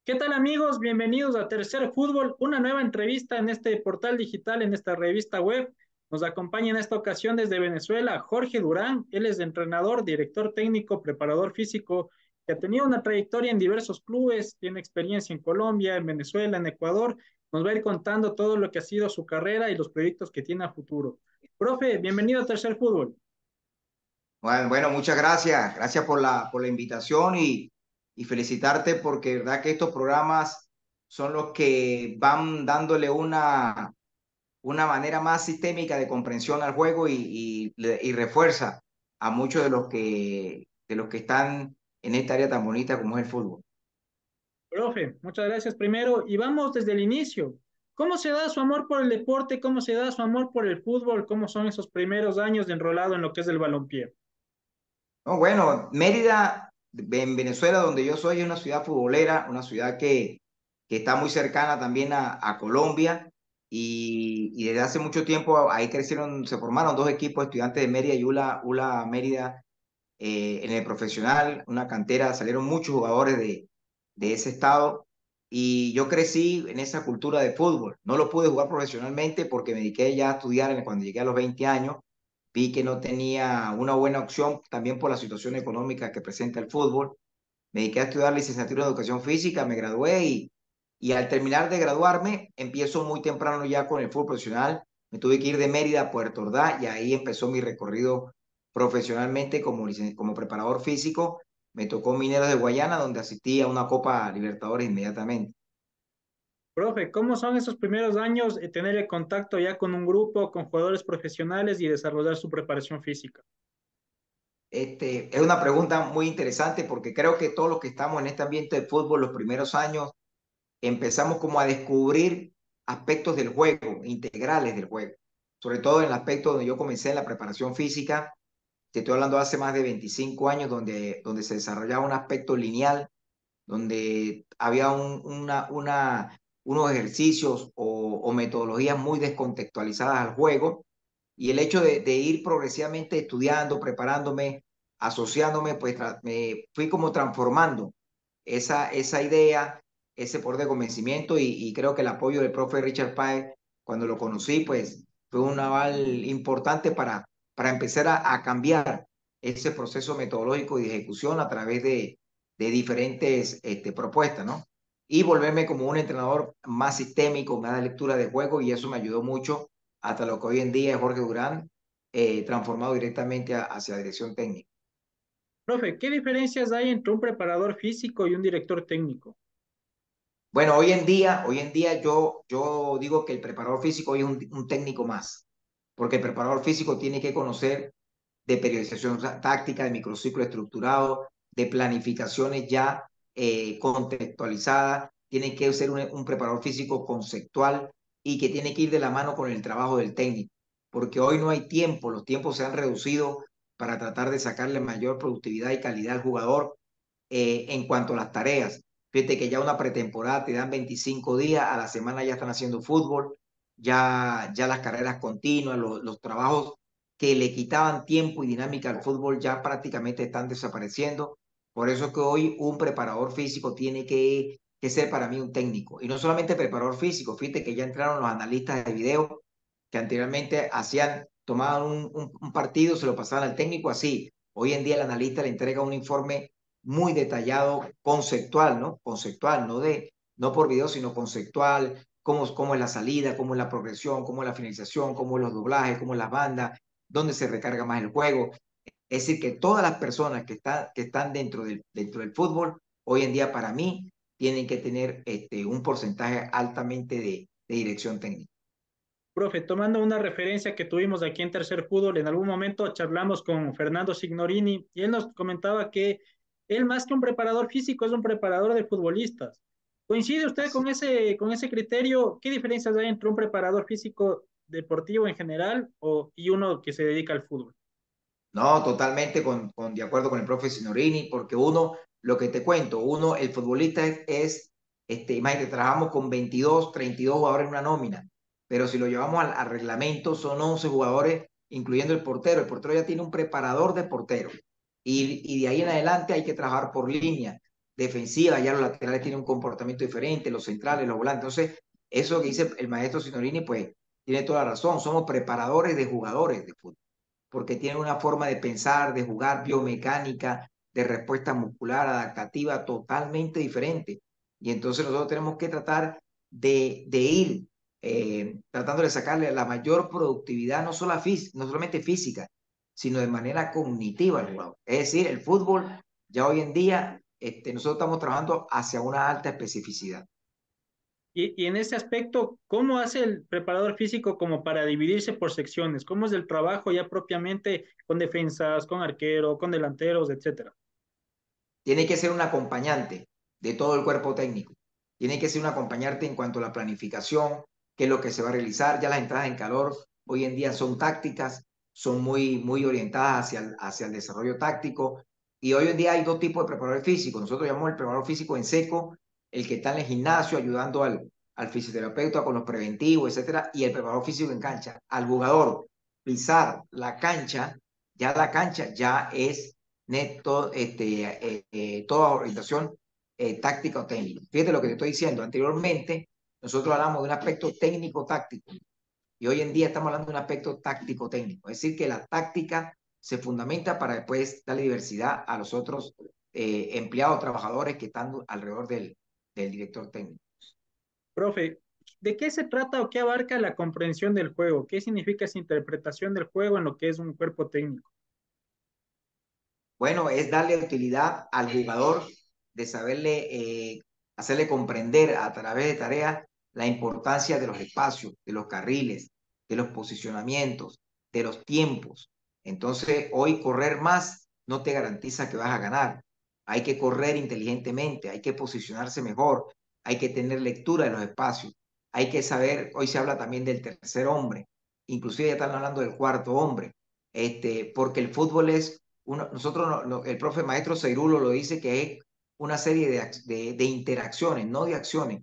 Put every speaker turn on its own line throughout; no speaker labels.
¿Qué tal amigos? Bienvenidos a Tercer Fútbol, una nueva entrevista en este portal digital, en esta revista web. Nos acompaña en esta ocasión desde Venezuela Jorge Durán. Él es entrenador, director técnico, preparador físico, que ha tenido una trayectoria en diversos clubes, tiene experiencia en Colombia, en Venezuela, en Ecuador. Nos va a ir contando todo lo que ha sido su carrera y los proyectos que tiene a futuro. Profe, bienvenido a Tercer Fútbol.
Bueno, muchas gracias. Gracias por la invitación y felicitarte porque verdad que estos programas son los que van dándole una manera más sistémica de comprensión al juego y refuerza a muchos de los que están en esta área tan bonita como es el fútbol.
Profe, muchas gracias primero y vamos desde el inicio. ¿Cómo se da su amor por el deporte? ¿Cómo se da su amor por el fútbol? ¿Cómo son esos primeros años de enrolado en lo que es el balompié?
No, bueno, Mérida, en Venezuela, donde yo soy, es una ciudad futbolera, una ciudad que está muy cercana también a Colombia y desde hace mucho tiempo ahí crecieron, se formaron dos equipos, Estudiantes de Mérida y ULA Mérida en el profesional, una cantera, salieron muchos jugadores de ese estado y yo crecí en esa cultura de fútbol. No lo pude jugar profesionalmente porque me dediqué ya a estudiar cuando llegué a los 20 años. Vi que no tenía una buena opción también por la situación económica que presenta el fútbol. Me dediqué a estudiar licenciatura en educación física, me gradué y al terminar de graduarme empiezo muy temprano ya con el fútbol profesional. Me tuve que ir de Mérida a Puerto Ordaz y ahí empezó mi recorrido profesionalmente como preparador físico. Me tocó Mineros de Guayana, donde asistí a una Copa Libertadores inmediatamente.
Profe, ¿cómo son esos primeros años de tener el contacto ya con un grupo, con jugadores profesionales y desarrollar su preparación física?
Es una pregunta muy interesante porque creo que todos los que estamos en este ambiente de fútbol los primeros años empezamos como a descubrir aspectos del juego, integrales del juego, sobre todo en el aspecto donde yo comencé en la preparación física. Te estoy hablando de hace más de 25 años, donde se desarrollaba un aspecto lineal, donde había unos ejercicios o metodologías muy descontextualizadas al juego, y el hecho de ir progresivamente estudiando, preparándome, asociándome, pues me fui como transformando esa idea, ese poder de convencimiento y creo que el apoyo del profe Richard Páez, cuando lo conocí, pues fue un aval importante para empezar a cambiar ese proceso metodológico y de ejecución a través de diferentes propuestas, ¿no? Y volverme como un entrenador más sistémico, más de lectura de juego, y eso me ayudó mucho hasta lo que hoy en día es Jorge Durán, transformado directamente hacia la dirección técnica.
Profe, ¿qué diferencias hay entre un preparador físico y un director técnico?
Bueno, hoy en día yo digo que el preparador físico hoy es un técnico más, porque el preparador físico tiene que conocer de periodización táctica, de microciclo estructurado, de planificaciones ya contextualizadas, tiene que ser un preparador físico conceptual y que tiene que ir de la mano con el trabajo del técnico, porque hoy no hay tiempo, los tiempos se han reducido para tratar de sacarle mayor productividad y calidad al jugador en cuanto a las tareas. Fíjate que ya una pretemporada te dan 25 días, a la semana ya están haciendo fútbol, ya las carreras continuas, los trabajos que le quitaban tiempo y dinámica al fútbol ya prácticamente están desapareciendo. Por eso es que hoy un preparador físico tiene que ser para mí un técnico. Y no solamente preparador físico, fíjate que ya entraron los analistas de video que anteriormente tomaban un partido, se lo pasaban al técnico así. Hoy en día el analista le entrega un informe muy detallado, conceptual, ¿no? Conceptual, no por video, sino conceptual, cómo es la salida, cómo es la progresión, cómo es la finalización, cómo es los doblajes, cómo es las bandas, dónde se recarga más el juego. Es decir, que todas las personas que están dentro del fútbol, hoy en día para mí, tienen que tener un porcentaje altamente de dirección técnica.
Profe, tomando una referencia que tuvimos aquí en Tercer Fútbol, en algún momento charlamos con Fernando Signorini y él nos comentaba que él más que un preparador físico es un preparador de futbolistas. ¿Coincide usted
Así.
con ese criterio? ¿Qué diferencias hay entre un preparador físico deportivo en general y uno que se dedica al fútbol?
No, totalmente de acuerdo con el profe Signorini, porque lo que te cuento, el futbolista imagínate, trabajamos con 22, 32 jugadores en una nómina, pero si lo llevamos al reglamento, son 11 jugadores, incluyendo el portero ya tiene un preparador de portero, y de ahí en adelante hay que trabajar por línea, defensiva, ya los laterales tienen un comportamiento diferente, los centrales, los volantes. Entonces, eso que dice el maestro Signorini, pues tiene toda la razón. Somos preparadores de jugadores de fútbol, porque tienen una forma de pensar, de jugar, biomecánica, de respuesta muscular, adaptativa, totalmente diferente. Y entonces nosotros tenemos que tratar de ir tratando de sacarle la mayor productividad, no solamente física, sino de manera cognitiva al jugador. Es decir, el fútbol ya hoy en día, nosotros estamos trabajando hacia una alta especificidad.
Y en ese aspecto, ¿cómo hace el preparador físico como para dividirse por secciones? ¿Cómo es el trabajo ya propiamente con defensas, con arquero, con delanteros, etcétera?
Tiene que ser un acompañante de todo el cuerpo técnico. Tiene que ser un acompañante en cuanto a la planificación, qué es lo que se va a realizar. Ya las entradas en calor hoy en día son tácticas, son muy orientadas hacia el desarrollo táctico. Y hoy en día hay dos tipos de preparadores físicos. Nosotros llamamos el preparador físico en seco, el que está en el gimnasio ayudando al fisioterapeuta con los preventivos, etcétera, y el preparador físico en cancha. Al jugador pisar la cancha, ya la cancha ya es neto, toda orientación táctica o técnica. Fíjate lo que te estoy diciendo. Anteriormente, nosotros hablamos de un aspecto técnico-táctico y hoy en día estamos hablando de un aspecto táctico-técnico. Es decir, que la táctica se fundamenta para después darle diversidad a los otros empleados, trabajadores que están alrededor del director técnico.
Profe, ¿de qué se trata o qué abarca la comprensión del juego? ¿Qué significa esa interpretación del juego en lo que es un cuerpo técnico?
Bueno, es darle utilidad al jugador de saberle, hacerle comprender a través de tareas la importancia de los espacios, de los carriles, de los posicionamientos, de los tiempos. Entonces, hoy correr más no te garantiza que vas a ganar. Hay que correr inteligentemente, hay que posicionarse mejor, hay que tener lectura de los espacios, hay que saber, hoy se habla también del tercer hombre, inclusive ya están hablando del cuarto hombre, porque el fútbol es nosotros, el profe maestro Ceirulo lo dice que es una serie de interacciones, no de acciones,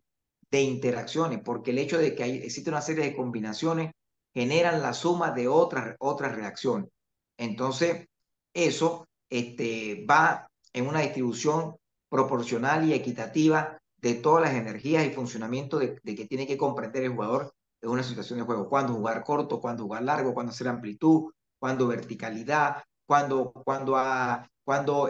de interacciones, porque el hecho de que existe una serie de combinaciones generan la suma de otras reacciones. Entonces, eso va en una distribución proporcional y equitativa de todas las energías y funcionamiento de que tiene que comprender el jugador en una situación de juego. Cuándo jugar corto, cuándo jugar largo, cuándo hacer amplitud, cuándo verticalidad, cuando atraer, cuando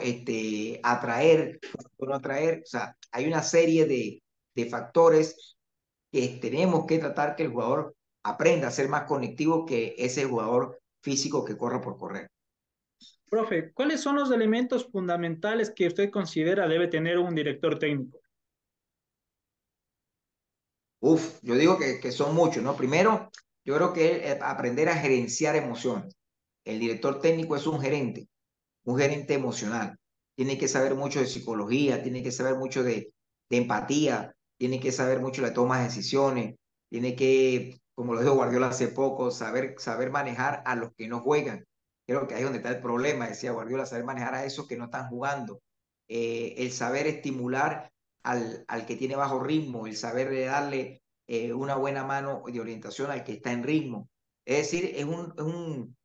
no atraer. O sea, hay una serie de factores que tenemos que tratar que el jugador aprenda a ser más conectivo que ese jugador físico que corre por correr.
Profe, ¿cuáles son los elementos fundamentales que usted considera debe tener un director técnico?
Uf, yo digo que son muchos, ¿no? Primero, yo creo que aprender a gerenciar emociones. El director técnico es un gerente emocional. Tiene que saber mucho de psicología, tiene que saber mucho de empatía, tiene que saber mucho de toma de decisiones, tiene que, como lo dijo Guardiola hace poco, saber manejar a los que no juegan. Creo que ahí es donde está el problema, decía Guardiola, saber manejar a esos que no están jugando. El saber estimular al que tiene bajo ritmo, el saber darle una buena mano de orientación al que está en ritmo. Es decir, un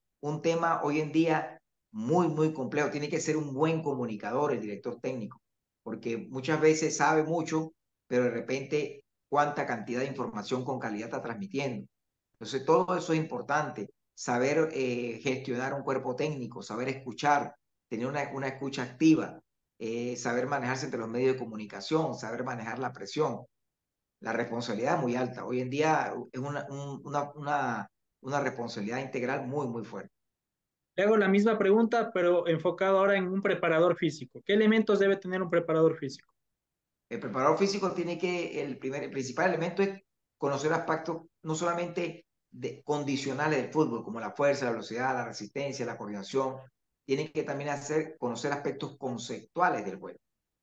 tema hoy en día muy complejo. Tiene que ser un buen comunicador el director técnico, porque muchas veces sabe mucho, pero de repente cuánta cantidad de información con calidad está transmitiendo. Entonces, todo eso es importante. Saber gestionar un cuerpo técnico, saber escuchar, tener una escucha activa, saber manejarse entre los medios de comunicación, saber manejar la presión. La responsabilidad es muy alta. Hoy en día es una responsabilidad integral muy fuerte.
Le hago la misma pregunta, pero enfocado ahora en un preparador físico. ¿Qué elementos debe tener un preparador físico?
El preparador físico el principal elemento es conocer aspectos no solamente condicionales del fútbol, como la fuerza, la velocidad, la resistencia, la coordinación, tiene que también conocer aspectos conceptuales del juego,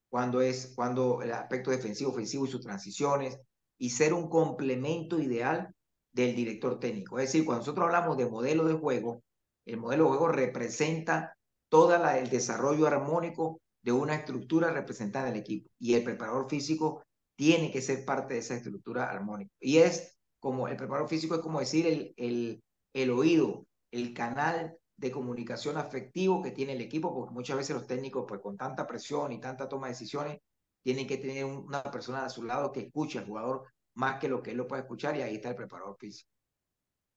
cuando el aspecto defensivo, ofensivo y sus transiciones, y ser un complemento ideal del director técnico. Es decir, cuando nosotros hablamos de modelo de juego, el modelo de juego representa todo el desarrollo armónico de una estructura representada en el equipo. Y el preparador físico tiene que ser parte de esa estructura armónica. Y es como, el preparador físico es como decir el oído, el canal de comunicación afectivo que tiene el equipo, porque muchas veces los técnicos, pues con tanta presión y tanta toma de decisiones, tienen que tener una persona a su lado que escuche al jugador más que lo que él lo puede escuchar y ahí está el preparador físico.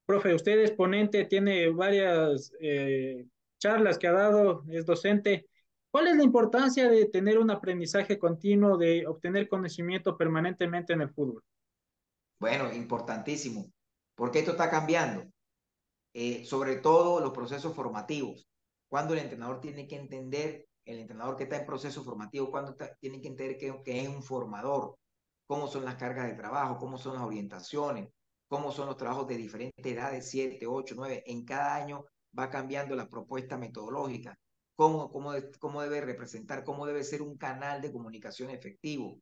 Profe, usted es ponente, tiene varias charlas que ha dado, es docente. ¿Cuál es la importancia de tener un aprendizaje continuo, de obtener conocimiento permanentemente en el fútbol?
Bueno, importantísimo, porque esto está cambiando, sobre todo los procesos formativos. Cuando el entrenador tiene que entender, el entrenador que está en proceso formativo, tiene que entender que es un formador, cómo son las cargas de trabajo, cómo son las orientaciones, cómo son los trabajos de diferentes edades, 7, 8, 9. En cada año va cambiando la propuesta metodológica, cómo debe representar, cómo debe ser un canal de comunicación efectivo,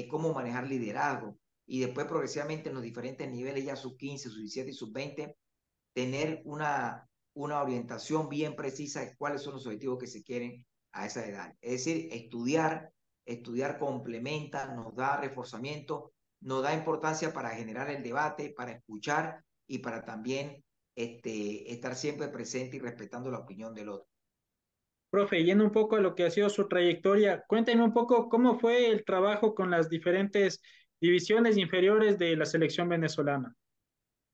cómo manejar liderazgo. Y después progresivamente en los diferentes niveles, ya sub 15, sub 17 y sub 20, tener una orientación bien precisa de cuáles son los objetivos que se quieren a esa edad. Es decir, estudiar complementa, nos da reforzamiento, nos da importancia para generar el debate, para escuchar y para también estar siempre presente y respetando la opinión del otro.
Profe, yendo un poco a lo que ha sido su trayectoria, cuéntenme un poco cómo fue el trabajo con las diferentes divisiones inferiores de la selección venezolana.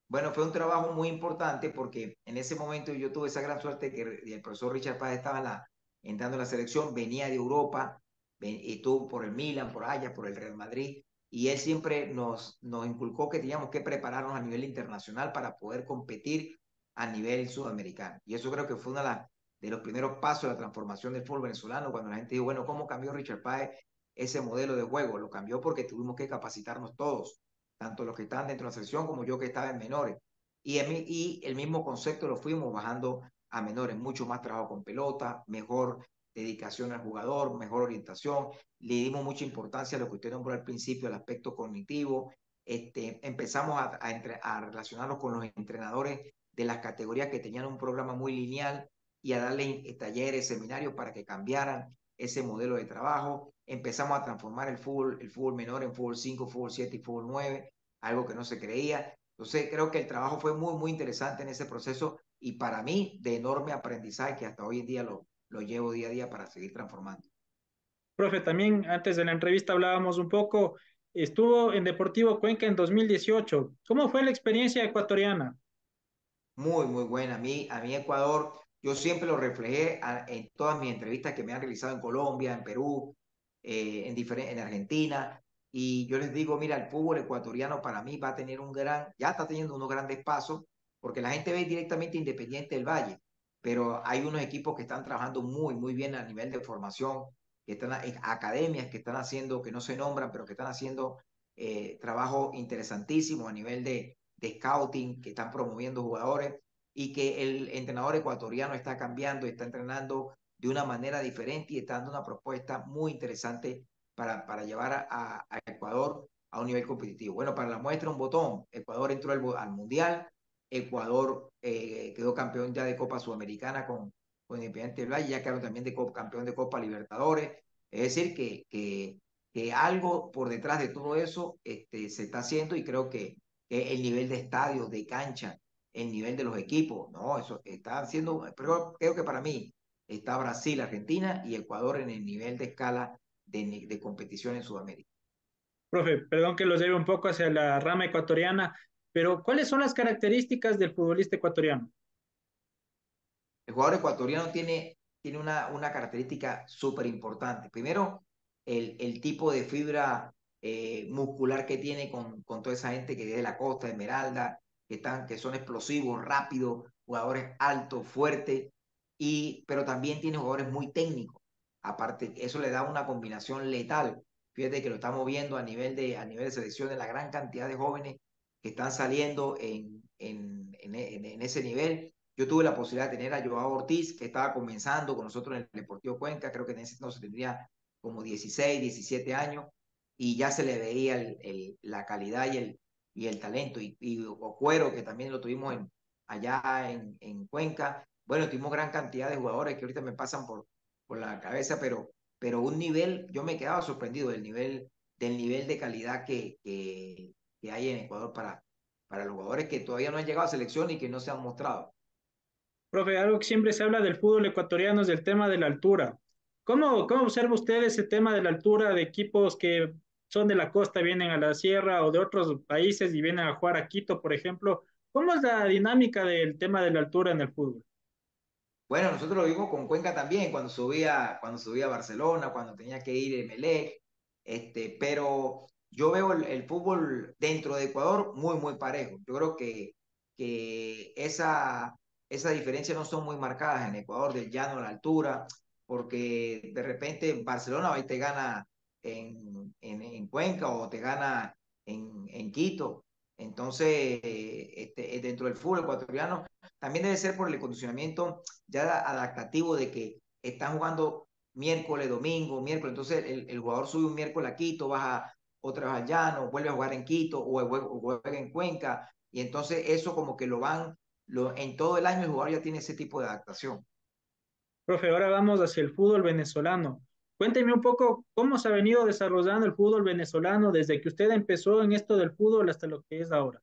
Bueno, fue un trabajo muy importante porque en ese momento yo tuve esa gran suerte que el profesor Richard Páez estaba entrando en la selección, venía de Europa, estuvo por el Milan, por Ajax, por el Real Madrid, y él siempre nos inculcó que teníamos que prepararnos a nivel internacional para poder competir a nivel sudamericano. Y eso creo que fue uno de los primeros pasos de la transformación del fútbol venezolano, cuando la gente dijo, bueno, ¿cómo cambió Richard Páez ese modelo de juego? Lo cambió porque tuvimos que capacitarnos todos, tanto los que estaban dentro de la selección como yo que estaba en menores. Y el mismo concepto lo fuimos bajando a menores, mucho más trabajo con pelota, mejor dedicación al jugador, mejor orientación. Le dimos mucha importancia a lo que usted nombró al principio, el aspecto cognitivo. Empezamos a relacionarnos con los entrenadores de las categorías que tenían un programa muy lineal y a darle talleres, seminarios para que cambiaran ese modelo de trabajo. Empezamos a transformar el fútbol menor en fútbol 5, fútbol 7 y fútbol 9, algo que no se creía. Entonces creo que el trabajo fue muy, muy interesante en ese proceso y para mí de enorme aprendizaje que hasta hoy en día lo llevo día a día para seguir transformando.
Profe, también antes de la entrevista hablábamos un poco, estuvo en Deportivo Cuenca en 2018. ¿Cómo fue la experiencia ecuatoriana?
Muy, muy buena. A mí Ecuador, yo siempre lo reflejé en todas mis entrevistas que me han realizado en Colombia, en Perú, en Argentina. Y yo les digo, mira, el fútbol ecuatoriano para mí va a tener ya está teniendo unos grandes pasos, porque la gente ve directamente Independiente del Valle, pero hay unos equipos que están trabajando muy, muy bien a nivel de formación, academias que están haciendo, que no se nombran, pero que están haciendo trabajo interesantísimo a nivel de scouting, que están promoviendo jugadores y que el entrenador ecuatoriano está cambiando, está entrenando de una manera diferente y está dando una propuesta muy interesante para llevar a Ecuador a un nivel competitivo. Bueno, para la muestra un botón, Ecuador entró al Mundial, Ecuador quedó campeón ya de Copa Sudamericana con Independiente del Valle, ya quedaron también campeón de Copa Libertadores, es decir, que algo por detrás de todo eso se está haciendo y creo que el nivel de estadios, de cancha, el nivel de los equipos, no, eso está haciendo, pero creo que para mí está Brasil, Argentina y Ecuador en el nivel de escala de competición en Sudamérica.
Profe, perdón que los lleve un poco hacia la rama ecuatoriana, pero ¿cuáles son las características del futbolista ecuatoriano?
El jugador ecuatoriano tiene una característica súper importante. Primero, el tipo de fibra muscular que tiene con toda esa gente que es de la costa, de Esmeralda, que son explosivos, rápidos, jugadores altos, fuertes, pero también tiene jugadores muy técnicos. Aparte, eso le da una combinación letal. Fíjate que lo estamos viendo a nivel de selección de la gran cantidad de jóvenes que están saliendo en ese nivel. Yo tuve la posibilidad de tener a Joao Ortiz, que estaba comenzando con nosotros en el Deportivo Cuenca, creo que en ese entonces tendría como 16, 17 años, y ya se le veía la calidad y el talento. Y Ocuero, que también lo tuvimos allá en Cuenca. Bueno, tuvimos gran cantidad de jugadores que ahorita me pasan por la cabeza, pero un nivel, yo me quedaba sorprendido del nivel de calidad que hay en Ecuador para los jugadores que todavía no han llegado a selección y que no se han mostrado.
Profe, algo que siempre se habla del fútbol ecuatoriano es el tema de la altura. ¿Cómo observa usted ese tema de la altura de equipos que son de la costa, vienen a la sierra o de otros países y vienen a jugar a Quito, por ejemplo? ¿Cómo es la dinámica del tema de la altura en el fútbol?
Bueno, nosotros lo vimos con Cuenca también, cuando subía a Barcelona, cuando tenía que ir Emelec, pero yo veo el fútbol dentro de Ecuador muy, muy parejo. Yo creo que esa diferencia no son muy marcadas en Ecuador, del llano a la altura, porque de repente Barcelona ahí te gana en Cuenca o te gana en Quito. Entonces, dentro del fútbol ecuatoriano, también debe ser por el condicionamiento ya adaptativo de que están jugando miércoles, domingo, miércoles, entonces el jugador sube un miércoles a Quito, baja otra vez al llano, vuelve a jugar en Quito o juega en Cuenca, y entonces eso como que en todo el año el jugador ya tiene ese tipo de adaptación.
Profe, ahora vamos hacia el fútbol venezolano. Cuénteme un poco cómo se ha venido desarrollando el fútbol venezolano desde que usted empezó en esto del fútbol hasta lo que es ahora.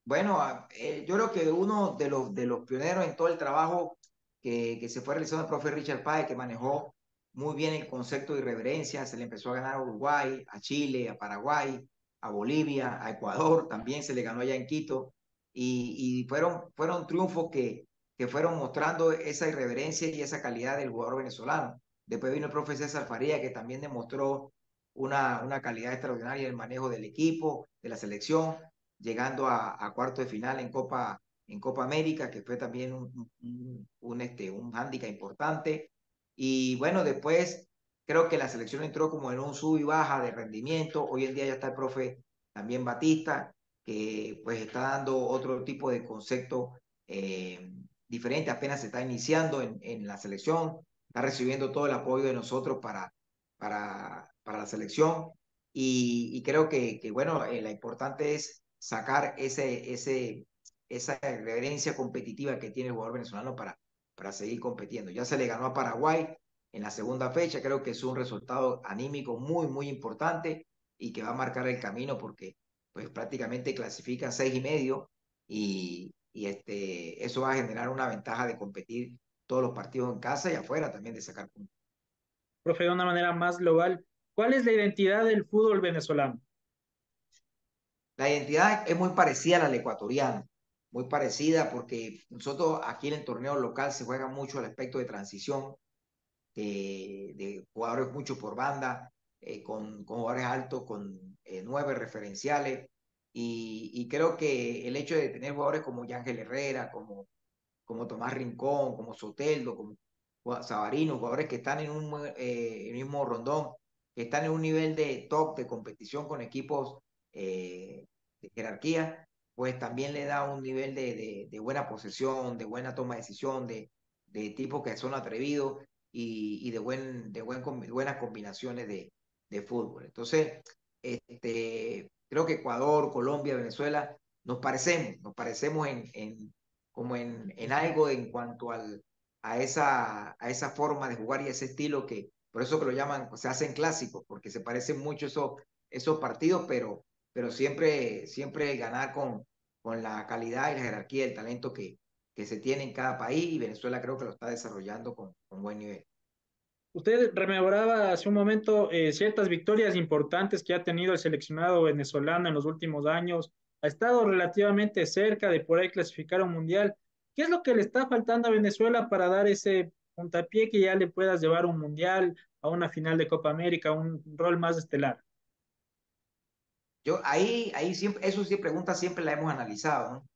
Bueno, yo creo que uno de los pioneros en todo el trabajo que se fue realizando el profe Richard Páez, que manejó muy bien el concepto de irreverencia, se le empezó a ganar a Uruguay, a Chile, a Paraguay, a Bolivia, a Ecuador, también se le ganó allá en Quito, y fueron triunfos que fueron mostrando esa irreverencia y esa calidad del jugador venezolano. Después vino el profe César Faría, que también demostró una calidad extraordinaria en el manejo del equipo, de la selección, llegando a cuarto de final en Copa América, que fue también un hándicap importante. Y bueno, después creo que la selección entró como en un sub y baja de rendimiento. Hoy en día ya está el profe también Batista, que pues está dando otro tipo de concepto diferente, apenas se está iniciando en la selección, está recibiendo todo el apoyo de nosotros para la selección. Y creo que bueno, la importante es sacar esa reverencia competitiva que tiene el jugador venezolano para seguir compitiendo. Ya se le ganó a Paraguay en la segunda fecha, creo que es un resultado anímico muy, muy importante y que va a marcar el camino porque pues prácticamente clasifican 6 y medio y eso va a generar una ventaja de competir todos los partidos en casa y afuera también de sacar puntos.
Profe, de una manera más global, ¿cuál es la identidad del fútbol venezolano?
La identidad es muy parecida a la del ecuatoriano, muy parecida porque nosotros aquí en el torneo local se juega mucho el aspecto de transición, de jugadores mucho por banda, con jugadores altos, con 9 referenciales. Y creo que el hecho de tener jugadores como Yángel Herrera, como Tomás Rincón, como Soteldo, como Sabarino, jugadores que están en el mismo rondón, que están en un nivel de top de competición con equipos de jerarquía, pues también le da un nivel de buena posesión, de buena toma de decisión, de tipos que son atrevidos y buenas combinaciones de fútbol. Entonces, creo que Ecuador, Colombia, Venezuela, nos parecemos como en algo en cuanto a esa forma de jugar y ese estilo por eso que lo llaman, se hacen clásicos, porque se parecen mucho esos partidos, pero siempre ganar con la calidad y la jerarquía, el talento que se tiene en cada país, y Venezuela creo que lo está desarrollando con buen nivel.
Usted rememoraba hace un momento ciertas victorias importantes que ha tenido el seleccionado venezolano en los últimos años. Ha estado relativamente cerca de poder clasificar a un mundial. ¿Qué es lo que le está faltando a Venezuela para dar ese puntapié que ya le puedas llevar a un mundial, a una final de Copa América, un rol más estelar?
Yo ahí siempre, eso sí, pregunta siempre la hemos analizado, ¿no?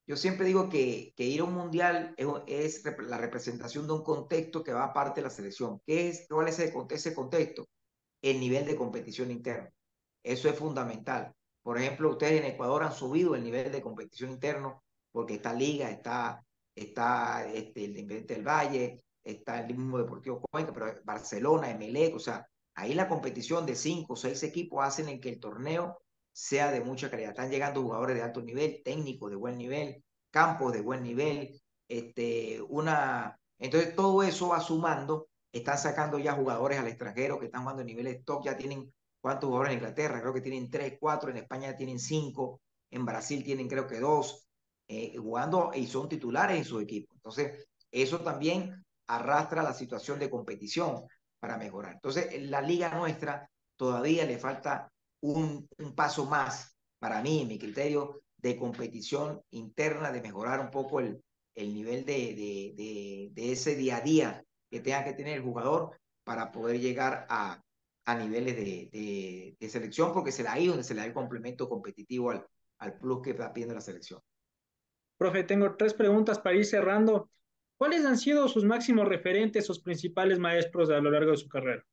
Yo siempre digo que ir a un mundial es la representación de un contexto que va aparte de la selección. ¿Cuál es ese contexto? El nivel de competición interno. Eso es fundamental. Por ejemplo, ustedes en Ecuador han subido el nivel de competición interno porque está Liga, está el Independiente del Valle, está el mismo Deportivo Cuenca, pero Barcelona, Emelec, o sea, ahí la competición de 5 o 6 equipos hacen en que el torneo sea de mucha calidad. Están llegando jugadores de alto nivel, técnicos de buen nivel, campos de buen nivel, entonces todo eso va sumando. Están sacando ya jugadores al extranjero que están jugando en niveles top, ya tienen cuántos jugadores en Inglaterra, creo que tienen 3, 4, en España tienen 5, en Brasil tienen creo que 2, jugando y son titulares en su equipo. Entonces, eso también arrastra la situación de competición para mejorar. Entonces, la liga nuestra todavía le falta un paso más, para mí, en mi criterio, de competición interna, de mejorar un poco el nivel de ese día a día que tenga que tener el jugador para poder llegar a niveles de selección, porque ahí donde se le da el complemento competitivo al plus que está pidiendo la selección.
Profe, tengo tres preguntas para ir cerrando. ¿Cuáles han sido sus máximos referentes, sus principales maestros a lo largo de su carrera?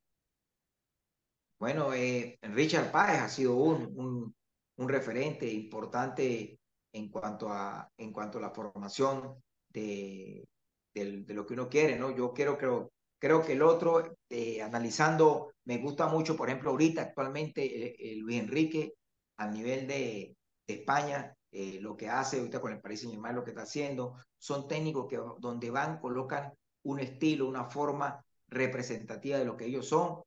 Bueno, Richard Páez ha sido un referente importante en cuanto a la formación de, de lo que uno quiere, ¿no? Yo creo que el otro, analizando, me gusta mucho, por ejemplo, ahorita actualmente Luis Enrique a nivel de España, lo que hace ahorita con el Paris Saint-Germain, lo que está haciendo, son técnicos que donde van, colocan un estilo, una forma representativa de lo que ellos son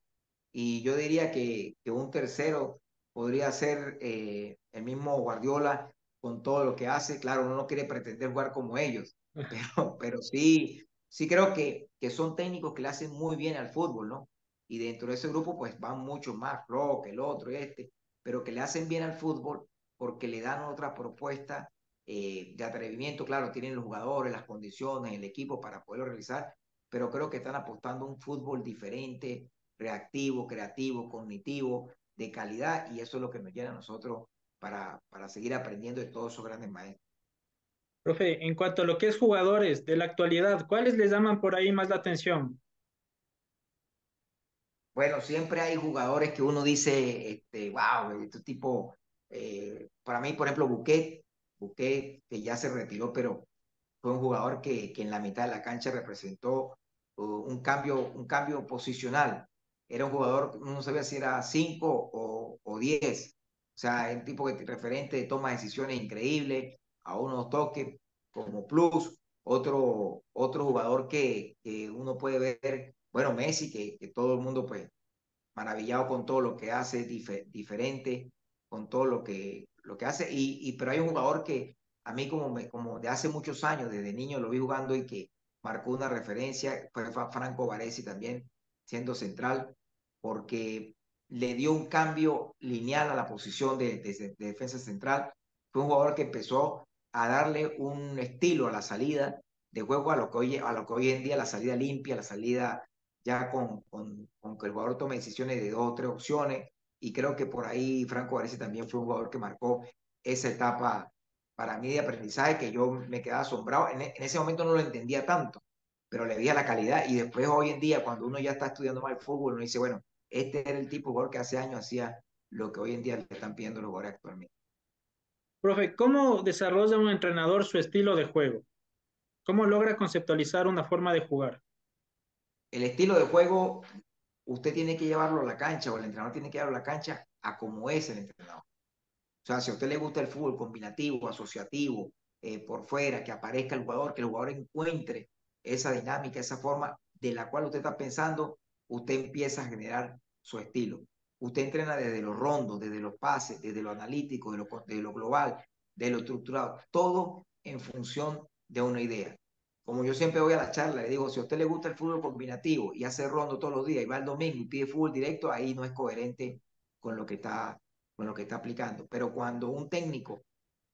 y yo diría que un tercero podría ser el mismo Guardiola con todo lo que hace. Claro, uno no quiere pretender jugar como ellos, pero sí, sí creo que son técnicos que le hacen muy bien al fútbol, ¿no? Y dentro de ese grupo pues van muchos más, Flo, que el otro, pero que le hacen bien al fútbol porque le dan otra propuesta de atrevimiento. Claro, tienen los jugadores, las condiciones, el equipo para poderlo realizar, pero creo que están apostando a un fútbol diferente, reactivo, creativo, cognitivo, de calidad, y eso es lo que nos llena a nosotros para seguir aprendiendo de todos esos grandes maestros.
Profe, en cuanto a lo que es jugadores de la actualidad, ¿cuáles les llaman por ahí más la atención?
Bueno, siempre hay jugadores que uno dice, wow, este tipo, para mí, por ejemplo, Buquet, que ya se retiró, pero fue un jugador que en la mitad de la cancha representó un cambio posicional. Era un jugador, no sabía si era 5 o 10. O sea, es un tipo que referente de toma de decisiones increíble, a unos toques como plus. Otro jugador que uno puede ver, bueno, Messi, que todo el mundo pues maravillado con todo lo que hace, diferente, con todo lo que hace. Pero hay un jugador que a mí como de hace muchos años, desde niño lo vi jugando y que marcó una referencia, fue Franco Baresi también, siendo central, porque le dio un cambio lineal a la posición de defensa central. Fue un jugador que empezó a darle un estilo a la salida de juego a lo que hoy en día la salida limpia, la salida ya con que el jugador tome decisiones de dos o tres opciones, y creo que por ahí Franco Baresi también fue un jugador que marcó esa etapa para mí de aprendizaje que yo me quedaba asombrado. En ese momento no lo entendía tanto, pero le veía la calidad y después hoy en día cuando uno ya está estudiando más el fútbol, uno dice, bueno, este era el tipo de jugador que hace años hacía lo que hoy en día le están pidiendo los jugadores actualmente.
Profe, ¿cómo desarrolla un entrenador su estilo de juego? ¿Cómo logra conceptualizar una forma de jugar?
El estilo de juego, usted tiene que llevarlo a la cancha o el entrenador tiene que llevarlo a la cancha a como es el entrenador. O sea, si a usted le gusta el fútbol combinativo, asociativo, por fuera, que aparezca el jugador, que el jugador encuentre esa dinámica, esa forma de la cual usted está pensando, usted empieza a generar su estilo. Usted entrena desde los rondos, desde los pases, desde lo analítico, de lo global, de lo estructurado, todo en función de una idea. Como yo siempre voy a la charla, le digo, si a usted le gusta el fútbol combinativo y hace rondo todos los días y va el domingo y pide fútbol directo, ahí no es coherente con lo que está aplicando. Pero cuando un técnico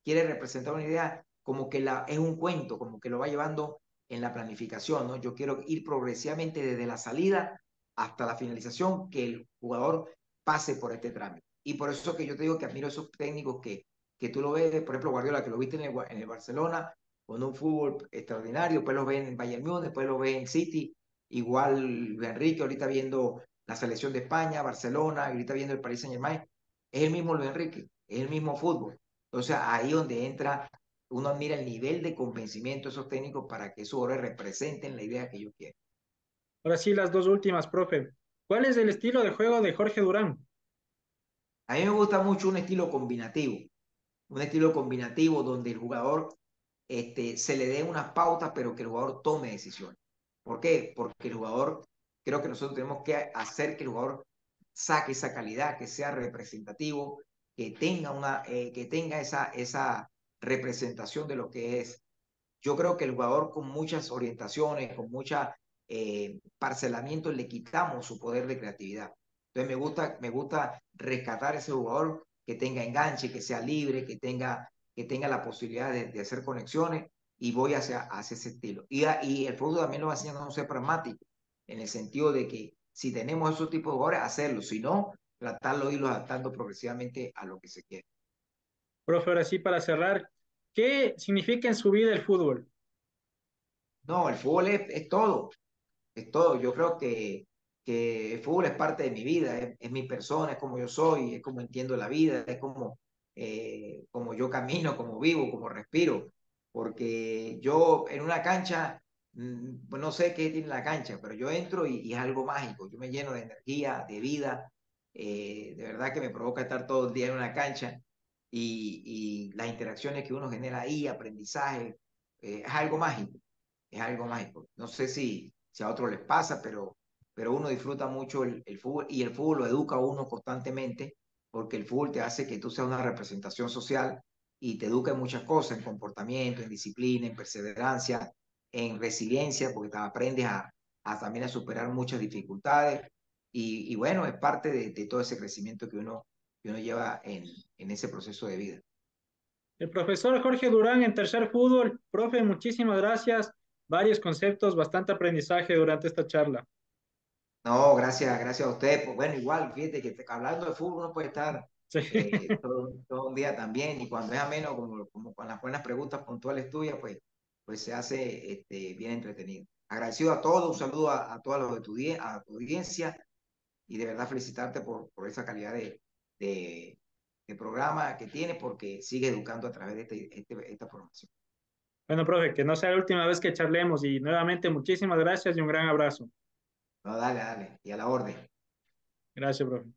quiere representar una idea, como que es un cuento, como que lo va llevando en la planificación, ¿no? Yo quiero ir progresivamente desde la salida hasta la finalización, que el jugador pase por este trámite. Y por eso que yo te digo que admiro esos técnicos que tú lo ves, por ejemplo, Guardiola, que lo viste en el Barcelona, con un fútbol extraordinario, después lo ves en Bayern Múnich, después lo ves en City, igual Enrique, ahorita viendo la selección de España, Barcelona, ahorita viendo el Paris Saint-Germain, es el mismo Luis Enrique, es el mismo fútbol. Entonces ahí donde entra, uno mira el nivel de convencimiento de esos técnicos para que esos jugadores representen la idea que yo quiero.
Ahora sí, las dos últimas, profe. ¿Cuál es el estilo de juego de Jorge Durán?
A mí me gusta mucho un estilo combinativo donde el jugador se le dé unas pautas, pero que el jugador tome decisiones. ¿Por qué? Porque el jugador, creo que nosotros tenemos que hacer que el jugador saque esa calidad, que sea representativo, que tenga esa representación de lo que es. Yo creo que el jugador con muchas orientaciones, con mucha parcelamiento le quitamos su poder de creatividad. Entonces me gusta rescatar ese jugador que tenga enganche, que sea libre, que tenga la posibilidad de hacer conexiones y voy hacia ese estilo. Y el fútbol también nos va enseñando a no ser pragmático, en el sentido de que si tenemos esos tipos de jugadores, hacerlo, si no, tratarlo de irlo adaptando progresivamente a lo que se quiere.
Profe, ahora sí, para cerrar, ¿qué significa en su vida el fútbol?
No, el fútbol es todo, es todo. Yo creo que el fútbol es parte de mi vida, es mi persona, es como yo soy, es como entiendo la vida, es como yo camino, como vivo, como respiro. Porque yo en una cancha, pues no sé qué tiene la cancha, pero yo entro y es algo mágico. Yo me lleno de energía, de vida. De verdad que me provoca estar todo el día en una cancha y las interacciones que uno genera ahí, aprendizaje, es algo mágico, es algo mágico. No sé si a otros les pasa, pero uno disfruta mucho el fútbol y el fútbol lo educa a uno constantemente porque el fútbol te hace que tú seas una representación social y te educa en muchas cosas, en comportamiento, en disciplina, en perseverancia, en resiliencia, porque te aprendes también a superar muchas dificultades y bueno, es parte de todo ese crecimiento que uno lleva en ese proceso de vida.
El profesor Jorge Durán en Tercer Fútbol. Profe, muchísimas gracias. Varios conceptos, bastante aprendizaje durante esta charla.
No, gracias a usted. Pues bueno, igual, fíjate que hablando de fútbol uno puede estar
Sí.
todo un día también y cuando es ameno, como con las buenas preguntas puntuales tuyas, pues se hace bien entretenido. Agradecido a todos, un saludo a todos los de a tu audiencia y de verdad felicitarte por esa calidad de, de programa que tienes porque sigue educando a través de esta formación.
Bueno, profe, que no sea la última vez que charlemos y nuevamente muchísimas gracias y un gran abrazo.
No, dale, dale, y a la orden.
Gracias, profe.